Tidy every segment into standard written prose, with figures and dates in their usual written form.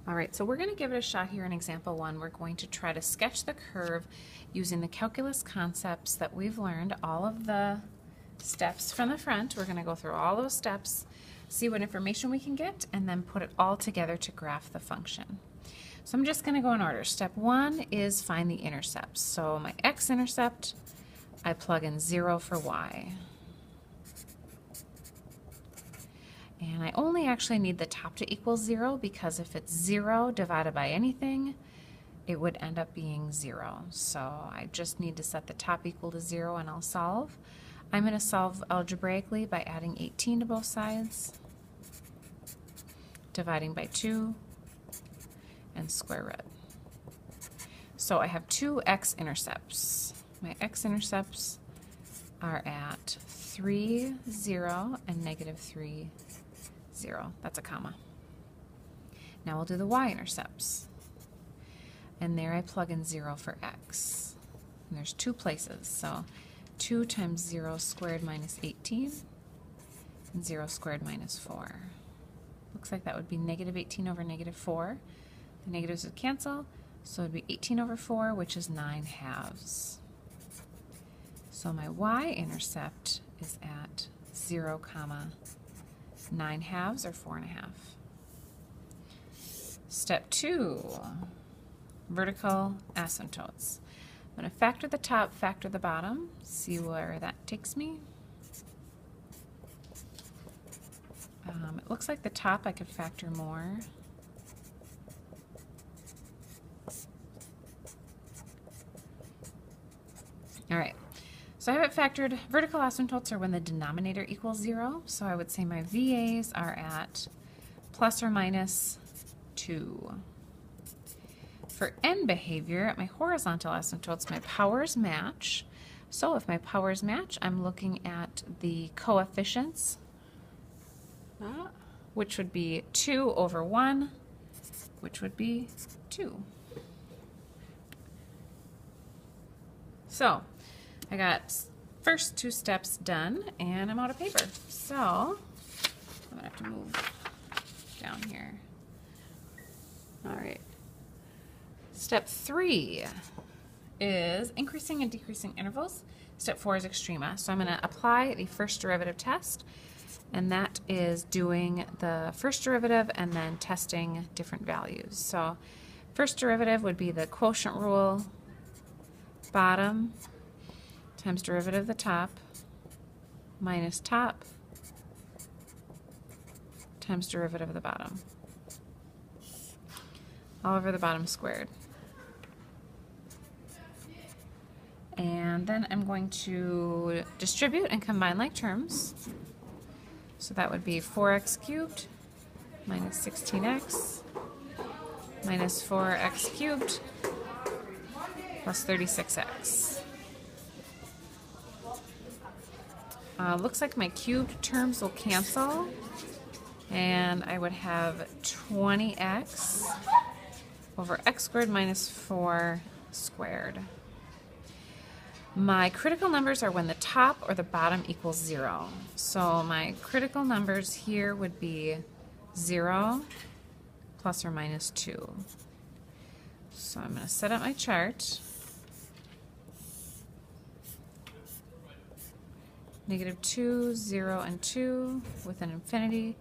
All right, so we're going to give it a shot here in example 1. We're going to try to sketch the curve using the calculus concepts that we've learned, all of the steps from the front. We're going to go through all those steps, see what information we can get, and then put it all together to graph the function. So I'm just going to go in order. Step 1 is find the intercepts. So my x-intercept, I plug in 0 for y. And I only actually need the top to equal 0 because if it's 0 divided by anything, it would end up being 0. So I just need to set the top equal to 0 and I'll solve. I'm going to solve algebraically by adding 18 to both sides, dividing by 2, and square root. So I have two x-intercepts. My x-intercepts are at 3, 0, and negative 3, 0. That's a comma. Now we'll do the y-intercepts. And there I plug in 0 for x. And there's two places. So 2 times 0 squared minus 18, and 0 squared minus 4. Looks like that would be negative 18 over negative 4. The negatives would cancel, so it would be 18 over 4, which is 9 halves. So my y-intercept is at 0, 9 halves, or 4 1/2. Step 2, vertical asymptotes. I'm going to factor the top, factor the bottom, see where that takes me. It looks like the top I could factor more. All right, so I have it factored. Vertical asymptotes are when the denominator equals 0, so I would say my VAs are at plus or minus 2. For end behavior, at my horizontal asymptotes, my powers match. So if my powers match, I'm looking at the coefficients, which would be 2 over 1, which would be 2. So I got first 2 steps done, and I'm out of paper. So I'm going to have to move down here. All right. Step 3 is increasing and decreasing intervals. Step 4 is extrema. So I'm going to apply the first derivative test, and that is doing the first derivative and then testing different values. So first derivative would be the quotient rule, bottom times derivative of the top minus top times derivative of the bottom, all over the bottom squared. And then I'm going to distribute and combine like terms. So that would be 4x cubed minus 16x minus 4x cubed plus 36x. Looks like my cubed terms will cancel, and I would have 20x over x squared minus 4 squared. My critical numbers are when the top or the bottom equals 0. So my critical numbers here would be 0 plus or minus 2. So I'm going to set up my chart. Negative 2, 0, and 2 with an infinity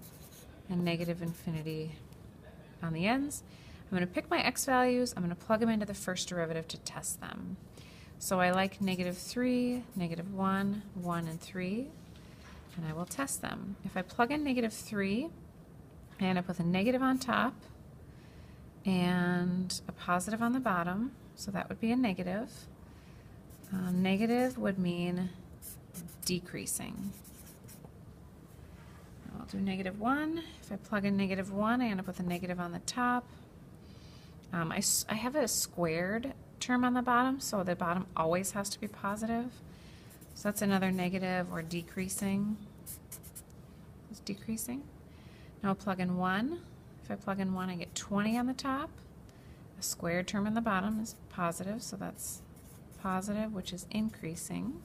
and negative infinity on the ends. I'm going to pick my x values. I'm going to plug them into the first derivative to test them. So I like negative 3, negative 1, 1, and 3, and I will test them. If I plug in negative 3, I end up with a negative on top and a positive on the bottom, so that would be a negative. Negative would mean decreasing. I'll do negative 1. If I plug in negative 1, I end up with a negative on the top. I have a squared term on the bottom, so the bottom always has to be positive. So that's another negative, or decreasing. It's decreasing. Now I'll plug in 1. If I plug in 1, I get 20 on the top. A squared term on the bottom is positive, so that's positive, which is increasing.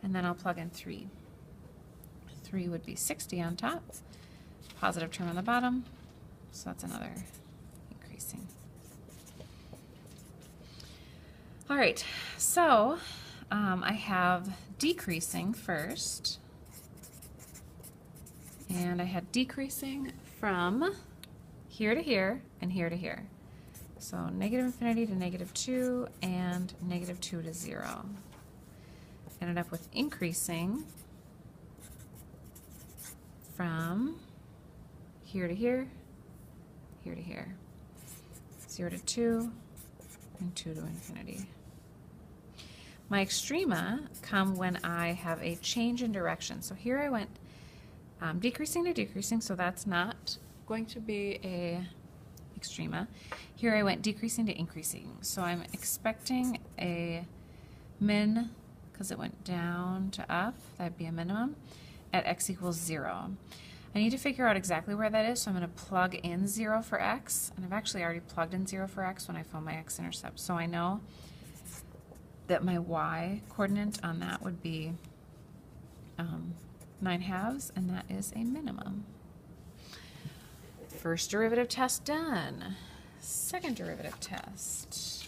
And then I'll plug in 3. 3 would be 60 on top. positive term on the bottom, so that's another increasing. All right, so I have decreasing first, and I had decreasing from here to here and here to here. So negative infinity to -2 and -2 to 0. Ended up with increasing from here to here, here to here. 0 to 2, and 2 to infinity. My extrema come when I have a change in direction. So here I went decreasing to decreasing, so that's not going to be a extrema. Here I went decreasing to increasing, so I'm expecting a min, because it went down to up, that'd be a minimum, at x equals 0. I need to figure out exactly where that is, so I'm going to plug in 0 for x, and I've actually already plugged in 0 for x when I found my x-intercept, so I know that my y coordinate on that would be 9/2, and that is a minimum. First derivative test done. Second derivative test.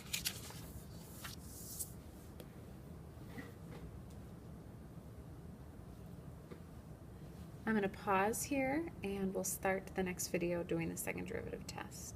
I'm going to pause here and we'll start the next video doing the second derivative test.